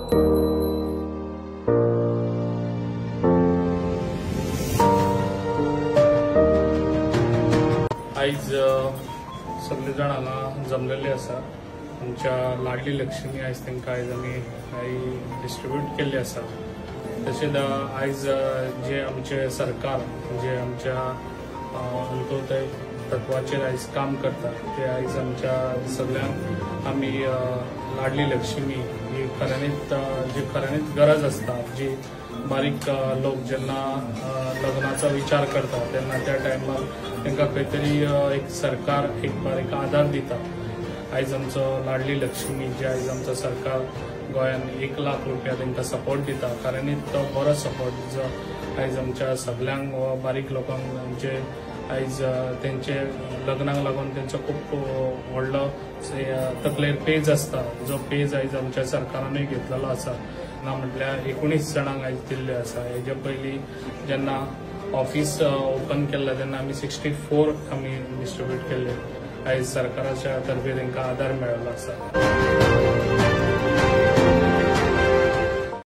आयज सगळे जाण हांगा जमलेले आसा। आमच्या लाडली लक्ष्मी आयज तांकां आयज आमी डिस्ट्रीब्यूट केल्ली आसा। तशेंच आयज जे आमचे सरकार जे आमच्या अंत्योदय तत्वाचेर आयज काम करता ते आयज आमच्या सगळ्यांक आमी लाडली लक्ष्मी ही खऱ्यांनीच गरज आसता। जी बारीक लोक जेन्ना लग्नाचा विचार करता तेन्ना त्या टायमार तांकां खंय तरी एक सरकार एक बारीक आधार दिता। आयज आमचो लाडली लक्ष्मी जे आयज आमचो सरकार गोंयान 1 लाख रुपया तांकां सपोर्ट दिता। खऱ्यांनीच तो बरो सपोर्ट जो आयज आमच्या सगळ्यांक बारीक लोकांक आमचे आयज तेंचे लग्नाक लागून तेंचो खूब व्हडलो तकलेर पेज आसता। जो पेज आयज आमच्या सरकारानूय घेतलेलो आसा। ना म्हटल्यार 19 जाणांक आयज दिल्ले आसा। हेजे पयलीं जेन्ना ऑफिस ओपन केल्लें तेन्ना आमी 64 आमी डिस्ट्रीब्यूट केल्ले। आयज सरकाराच्या तर्फे तांकां आदार मेळिल्लो आसा।